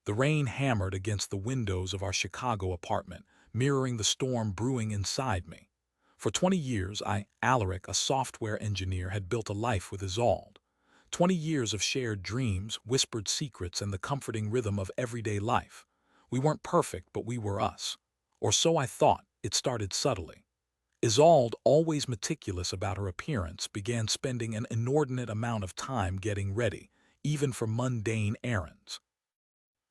The rain hammered against the windows of our Chicago apartment, mirroring the storm brewing inside me. For 20 years, Alaric, a software engineer, had built a life with Isolde. 20 years of shared dreams, whispered secrets, and the comforting rhythm of everyday life. We weren't perfect, but we were us. Or so I thought. It started subtly. Isolde, always meticulous about her appearance, began spending an inordinate amount of time getting ready, even for mundane errands.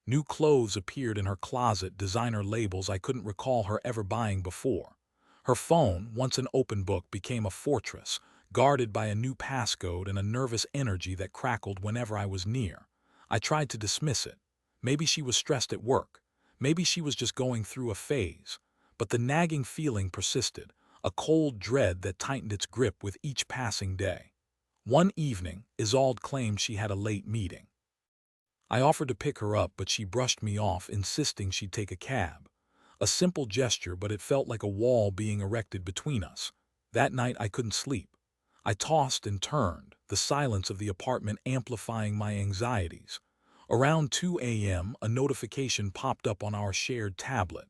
New clothes appeared in her closet, designer labels I couldn't recall her ever buying before. Her phone, once an open book, became a fortress, guarded by a new passcode and a nervous energy that crackled whenever I was near. I tried to dismiss it. Maybe she was stressed at work. Maybe she was just going through a phase. But the nagging feeling persisted, a cold dread that tightened its grip with each passing day. One evening, Isolde claimed she had a late meeting. I offered to pick her up, but she brushed me off, insisting she'd take a cab. A simple gesture, but it felt like a wall being erected between us. That night I couldn't sleep. I tossed and turned, the silence of the apartment amplifying my anxieties. Around 2 a.m., a notification popped up on our shared tablet.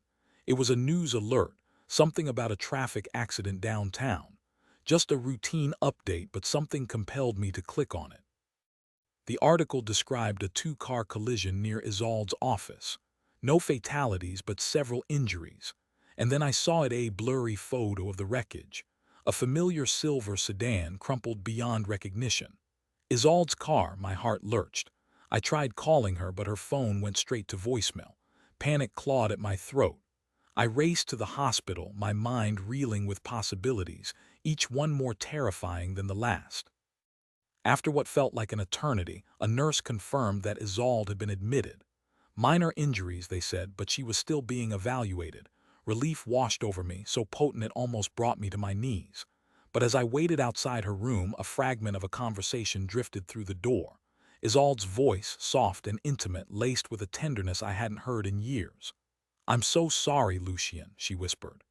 It was a news alert, something about a traffic accident downtown. Just a routine update, but something compelled me to click on it. The article described a two-car collision near Isolde's office. No fatalities, but several injuries. And then I saw a blurry photo of the wreckage. A familiar silver sedan crumpled beyond recognition. Isolde's car. My heart lurched. I tried calling her, but her phone went straight to voicemail. Panic clawed at my throat. I raced to the hospital, my mind reeling with possibilities, each one more terrifying than the last. After what felt like an eternity, a nurse confirmed that Isolde had been admitted. Minor injuries, they said, but she was still being evaluated. Relief washed over me, so potent it almost brought me to my knees. But as I waited outside her room, a fragment of a conversation drifted through the door. Isolde's voice, soft and intimate, laced with a tenderness I hadn't heard in years. "I'm so sorry, Lucian," she whispered.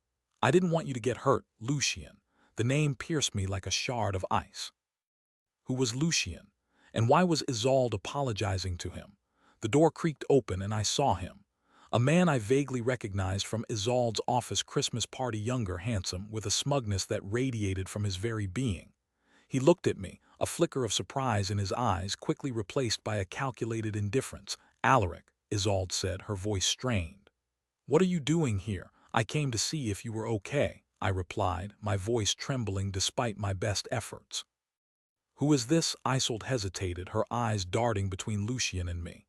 "I didn't want you to get hurt, Lucian." The name pierced me like a shard of ice. Who was Lucian? And why was Isolde apologizing to him? The door creaked open and I saw him. A man I vaguely recognized from Isolde's office Christmas party, younger, handsome, with a smugness that radiated from his very being. He looked at me, a flicker of surprise in his eyes, quickly replaced by a calculated indifference. "Alaric," Isolde said, her voice strained. "What are you doing here?" "I came to see if you were okay," I replied, my voice trembling despite my best efforts. "Who is this?" Isolde hesitated, her eyes darting between Lucian and me.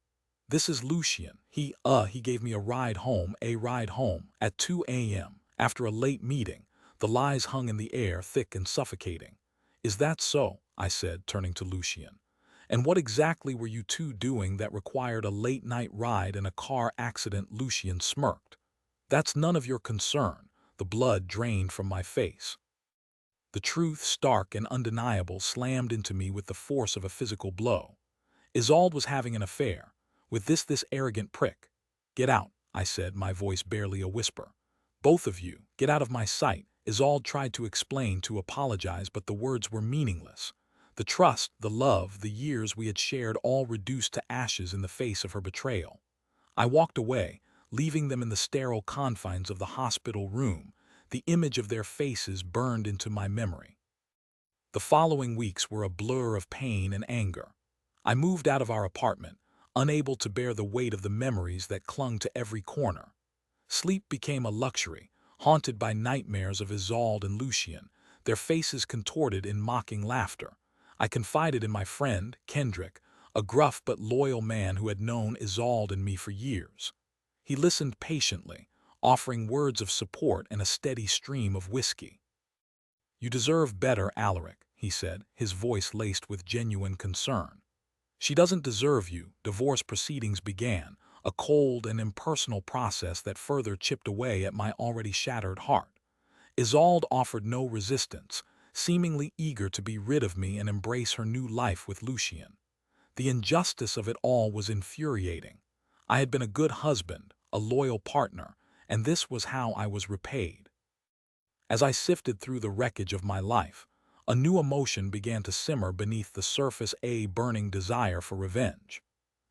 "This is Lucian. He gave me a ride home, at 2 a.m. after a late meeting." The lies hung in the air, thick and suffocating. "Is that so?" I said, turning to Lucian. "And what exactly were you two doing that required a late-night ride and a car accident?" Lucian smirked. "That's none of your concern." The blood drained from my face. The truth, stark and undeniable, slammed into me with the force of a physical blow. Isolde was having an affair with this arrogant prick. "Get out," I said, my voice barely a whisper. "Both of you, get out of my sight." Isolde tried to explain, to apologize, but the words were meaningless. The trust, the love, the years we had shared, all reduced to ashes in the face of her betrayal. I walked away, leaving them in the sterile confines of the hospital room, the image of their faces burned into my memory. The following weeks were a blur of pain and anger. I moved out of our apartment, unable to bear the weight of the memories that clung to every corner. Sleep became a luxury, haunted by nightmares of Isolde and Lucian, their faces contorted in mocking laughter. I confided in my friend, Kendrick, a gruff but loyal man who had known Isolde and me for years. He listened patiently, offering words of support and a steady stream of whiskey. "You deserve better, Alaric," he said, his voice laced with genuine concern. "She doesn't deserve you." Divorce proceedings began, a cold and impersonal process that further chipped away at my already shattered heart. Isolde offered no resistance, seemingly eager to be rid of me and embrace her new life with Lucian. The injustice of it all was infuriating. I had been a good husband, a loyal partner, and this was how I was repaid. As I sifted through the wreckage of my life, a new emotion began to simmer beneath the surface, a burning desire for revenge.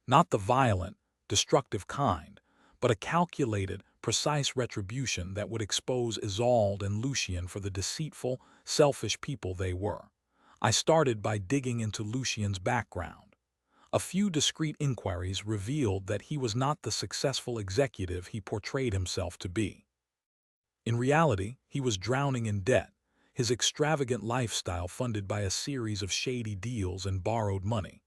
Not the violent, destructive kind, but a calculated, precise retribution that would expose Isolde and Lucian for the deceitful, selfish people they were. I started by digging into Lucian's background. A few discreet inquiries revealed that he was not the successful executive he portrayed himself to be. In reality, he was drowning in debt, his extravagant lifestyle funded by a series of shady deals and borrowed money.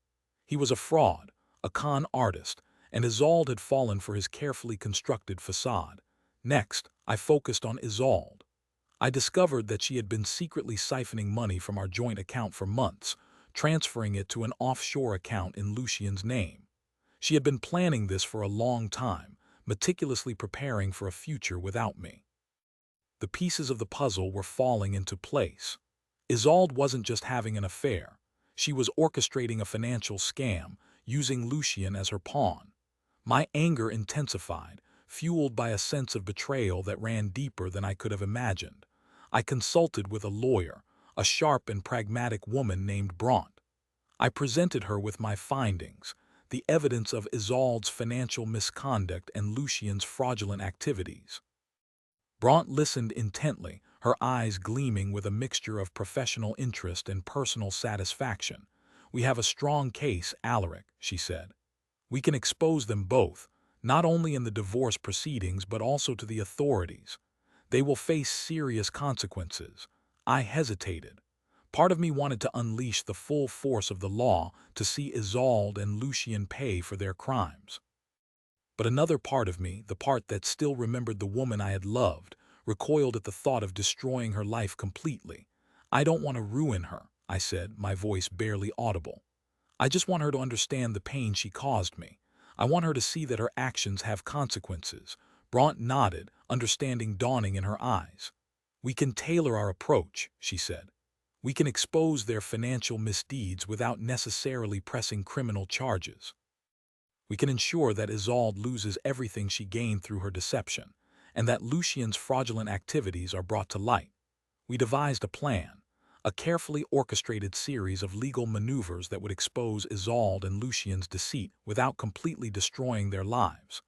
He was a fraud, a con artist, and Isolde had fallen for his carefully constructed facade. Next, I focused on Isolde. I discovered that she had been secretly siphoning money from our joint account for months, transferring it to an offshore account in Lucian's name. She had been planning this for a long time, meticulously preparing for a future without me. The pieces of the puzzle were falling into place. Isolde wasn't just having an affair. She was orchestrating a financial scam, using Lucian as her pawn. My anger intensified, fueled by a sense of betrayal that ran deeper than I could have imagined. I consulted with a lawyer, a sharp and pragmatic woman named Bronte. I presented her with my findings, the evidence of Isolde's financial misconduct and Lucian's fraudulent activities. Bronte listened intently, her eyes gleaming with a mixture of professional interest and personal satisfaction. "We have a strong case, Alaric," she said. "We can expose them both, not only in the divorce proceedings but also to the authorities. They will face serious consequences." I hesitated. Part of me wanted to unleash the full force of the law to see Isolde and Lucian pay for their crimes. But another part of me, the part that still remembered the woman I had loved, recoiled at the thought of destroying her life completely. "I don't want to ruin her," I said, my voice barely audible. "I just want her to understand the pain she caused me. I want her to see that her actions have consequences." Bronte nodded, understanding dawning in her eyes. "We can tailor our approach," she said. "We can expose their financial misdeeds without necessarily pressing criminal charges. We can ensure that Isolde loses everything she gained through her deception, and that Lucian's fraudulent activities are brought to light." We devised a plan, a carefully orchestrated series of legal maneuvers that would expose Isolde and Lucian's deceit without completely destroying their lives.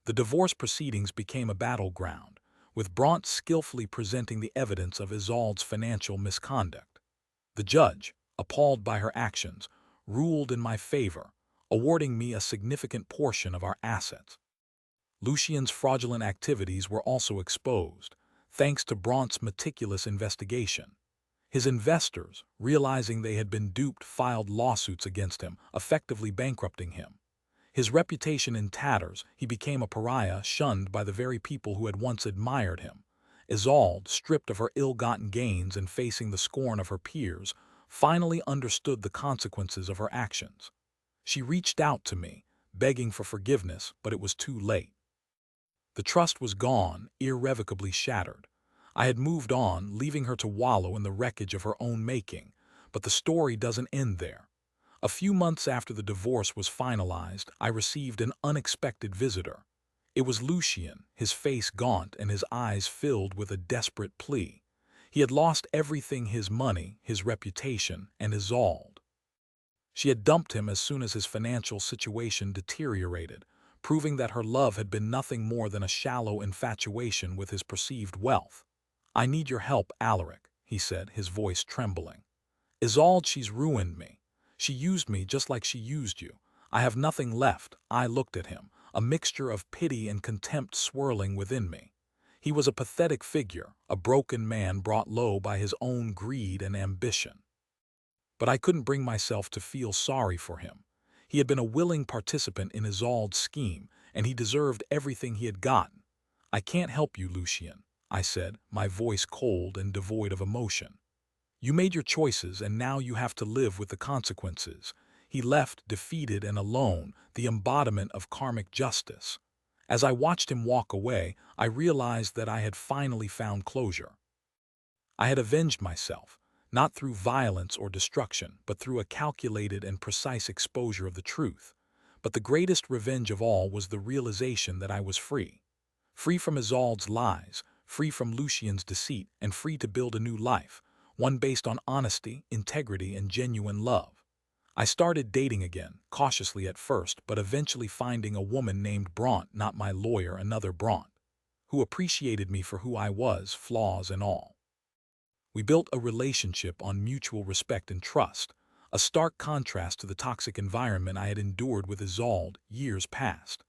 The divorce proceedings became a battleground, with Bronte skillfully presenting the evidence of Isolde's financial misconduct. The judge, appalled by her actions, ruled in my favor, awarding me a significant portion of our assets. Lucian's fraudulent activities were also exposed, thanks to Bronte's meticulous investigation. His investors, realizing they had been duped, filed lawsuits against him, effectively bankrupting him. His reputation in tatters, he became a pariah shunned by the very people who had once admired him. Isolde, stripped of her ill-gotten gains and facing the scorn of her peers, finally understood the consequences of her actions. She reached out to me, begging for forgiveness, but it was too late. The trust was gone, irrevocably shattered. I had moved on, leaving her to wallow in the wreckage of her own making, but the story doesn't end there. A few months after the divorce was finalized, I received an unexpected visitor. It was Lucian, his face gaunt and his eyes filled with a desperate plea. He had lost everything: his money, his reputation, and Isolde. She had dumped him as soon as his financial situation deteriorated, proving that her love had been nothing more than a shallow infatuation with his perceived wealth. "I need your help, Alaric," he said, his voice trembling. "Isolde, she's ruined me. She used me just like she used you. I have nothing left." I looked at him, a mixture of pity and contempt swirling within me. He was a pathetic figure, a broken man brought low by his own greed and ambition. But I couldn't bring myself to feel sorry for him. He had been a willing participant in Isolde's scheme, and he deserved everything he had gotten. "I can't help you, Lucian," I said, my voice cold and devoid of emotion. "You made your choices, and now you have to live with the consequences." He left, defeated and alone, the embodiment of karmic justice. As I watched him walk away, I realized that I had finally found closure. I had avenged myself, not through violence or destruction, but through a calculated and precise exposure of the truth. But the greatest revenge of all was the realization that I was free. Free from Isolde's lies, free from Lucian's deceit, and free to build a new life, one based on honesty, integrity, and genuine love. I started dating again, cautiously at first, but eventually finding a woman named Bronte, not my lawyer, another Bronte, who appreciated me for who I was, flaws and all. We built a relationship on mutual respect and trust, a stark contrast to the toxic environment I had endured with Isolde years past.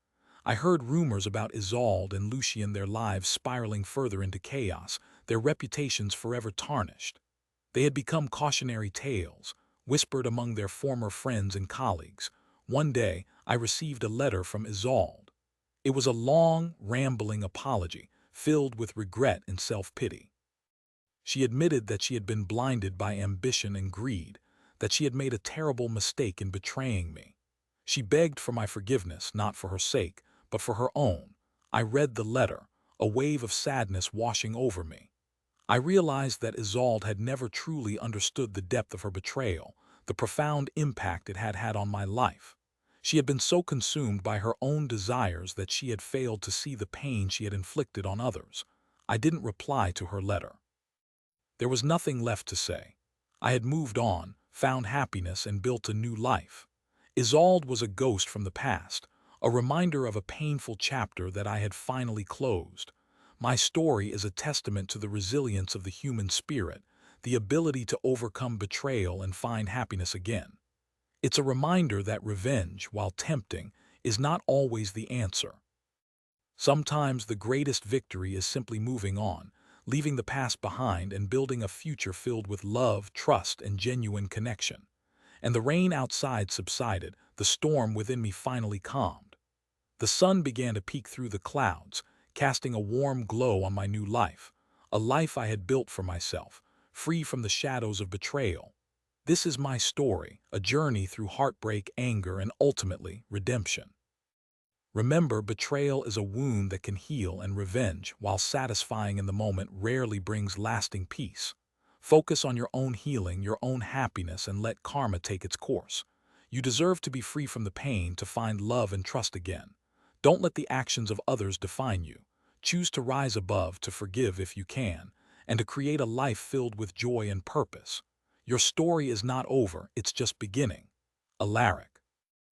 I heard rumors about Isolde and Lucian, their lives spiraling further into chaos, their reputations forever tarnished. They had become cautionary tales, whispered among their former friends and colleagues. One day, I received a letter from Isolde. It was a long, rambling apology, filled with regret and self-pity. She admitted that she had been blinded by ambition and greed, that she had made a terrible mistake in betraying me. She begged for my forgiveness, not for her sake, but for her own. I read the letter, a wave of sadness washing over me. I realized that Isolde had never truly understood the depth of her betrayal, the profound impact it had had on my life. She had been so consumed by her own desires that she had failed to see the pain she had inflicted on others. I didn't reply to her letter. There was nothing left to say. I had moved on, found happiness, and built a new life. Isolde was a ghost from the past, a reminder of a painful chapter that I had finally closed. My story is a testament to the resilience of the human spirit, the ability to overcome betrayal and find happiness again. It's a reminder that revenge, while tempting, is not always the answer. Sometimes the greatest victory is simply moving on, leaving the past behind and building a future filled with love, trust, and genuine connection. And the rain outside subsided, the storm within me finally calmed. The sun began to peek through the clouds, casting a warm glow on my new life, a life I had built for myself, free from the shadows of betrayal. This is my story, a journey through heartbreak, anger, and ultimately redemption. Remember, betrayal is a wound that can heal, and revenge, while satisfying in the moment, rarely brings lasting peace. Focus on your own healing, your own happiness, and let karma take its course. You deserve to be free from the pain, to find love and trust again. Don't let the actions of others define you. Choose to rise above, to forgive if you can, and to create a life filled with joy and purpose. Your story is not over, it's just beginning. Alaric.